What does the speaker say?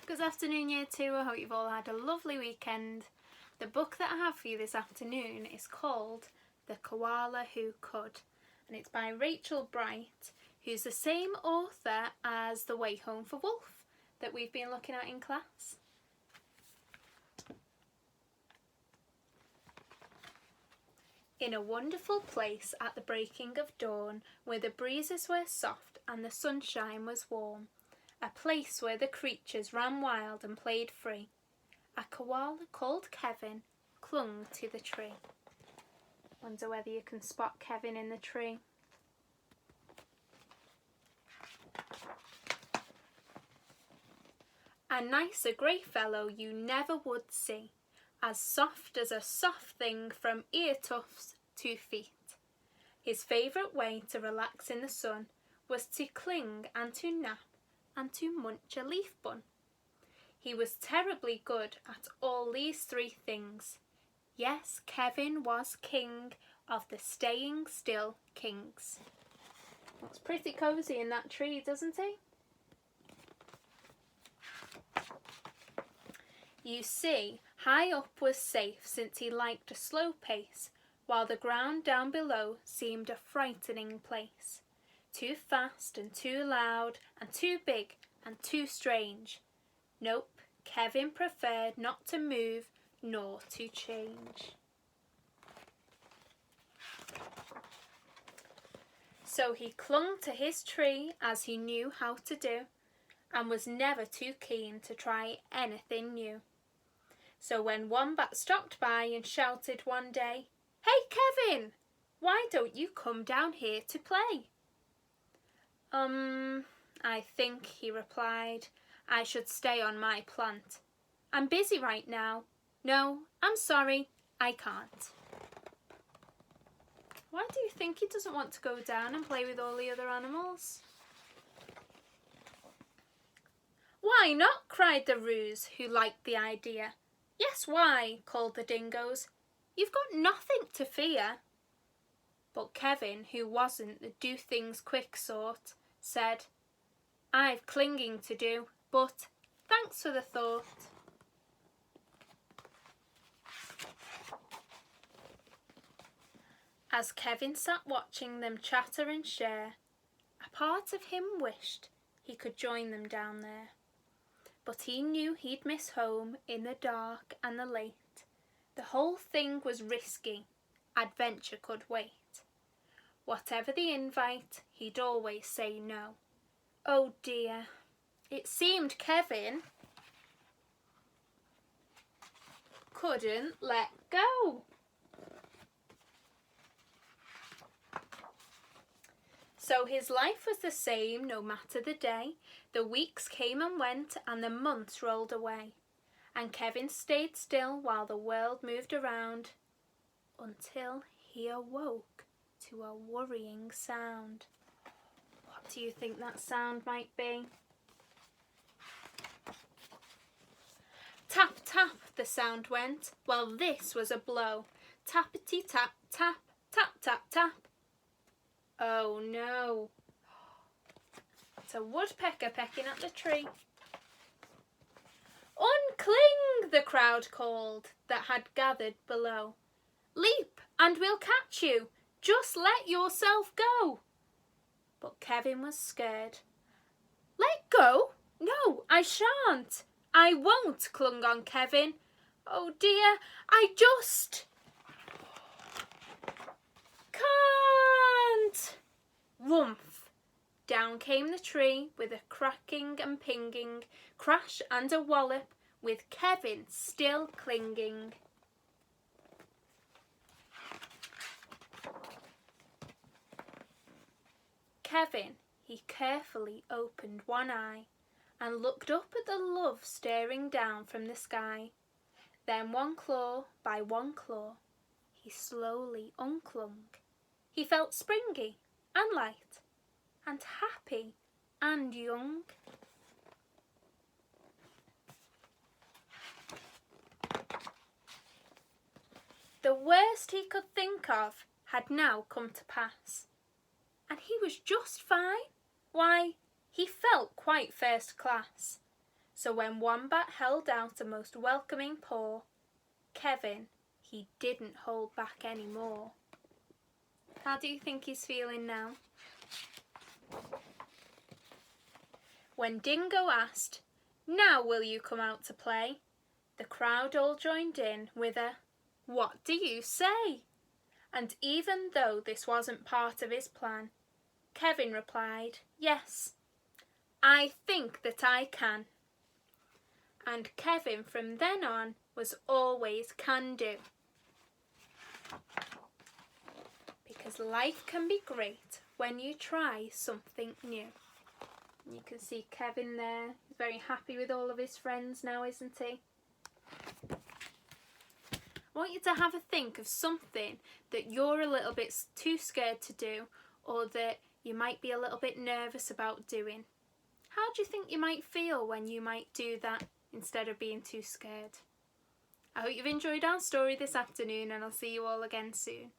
Good afternoon, Year 2. I hope you've all had a lovely weekend. The book that I have for you this afternoon is called The Koala Who Could, and it's by Rachel Bright, who's the same author as The Way Home for Wolf that we've been looking at in class. In a wonderful place at the breaking of dawn, where the breezes were soft and the sunshine was warm, a place where the creatures ran wild and played free, a koala called Kevin clung to the tree. Wonder whether you can spot Kevin in the tree. A nicer grey fellow you never would see, as soft as a soft thing from ear tufts to feet. His favourite way to relax in the sun was to cling and to nap and to munch a leaf bun. He was terribly good at all these three things. Yes, Kevin was king of the staying still kings. Looks pretty cosy in that tree, doesn't he? You see, high up was safe since he liked a slow pace, while the ground down below seemed a frightening place. Too fast and too loud and too big and too strange. Nope, Kevin preferred not to move nor to change. So he clung to his tree as he knew how to do, and was never too keen to try anything new. So when Wombat stopped by and shouted one day, "Hey Kevin, why don't you come down here to play?" I think, he replied, I should stay on my plant. I'm busy right now. No, I'm sorry, I can't. Why do you think he doesn't want to go down and play with all the other animals? Why not? Cried the Roos, who liked the idea. Yes, why? Called the Dingoes. You've got nothing to fear. But Kevin, who wasn't the do things quick sort, said, I've clinging to do, but thanks for the thought. As Kevin sat watching them chatter and share, a part of him wished he could join them down there. But he knew he'd miss home in the dark and the late. The whole thing was risky. Adventure could wait. Whatever the invite, he'd always say no. Oh dear, it seemed Kevin couldn't let go. So his life was the same no matter the day. The weeks came and went and the months rolled away. And Kevin stayed still while the world moved around until he awoke to a worrying sound. What do you think that sound might be? Tap, tap, the sound went. Well, this was a blow. Tappity tap, tap, tap, tap, tap. Oh no. It's a woodpecker pecking at the tree. Uncling, the crowd called that had gathered below. Leap and we'll catch you. Just let yourself go. But Kevin was scared. Let go? No, I shan't. I won't, clung on Kevin. Oh dear, I just can't. Whoomph. Down came the tree with a cracking and pinging, crash and a wallop, with Kevin still clinging. Kevin, he carefully opened one eye and looked up at the love staring down from the sky. Then one claw by one claw, he slowly unclung. He felt springy and light and happy and young. The worst he could think of had now come to pass. And he was just fine. Why, he felt quite first class. So when Wombat held out a most welcoming paw, Kevin, he didn't hold back any more. How do you think he's feeling now? When Dingo asked, "Now will you come out to play?" the crowd all joined in with a "What do you say?" And even though this wasn't part of his plan, Kevin replied, "Yes, I think that I can." And Kevin from then on was always can do. Because life can be great when you try something new. You can see Kevin there. He's very happy with all of his friends now, isn't he? I want you to have a think of something that you're a little bit too scared to do, or that you might be a little bit nervous about doing. How do you think you might feel when you might do that instead of being too scared? I hope you've enjoyed our story this afternoon, and I'll see you all again soon.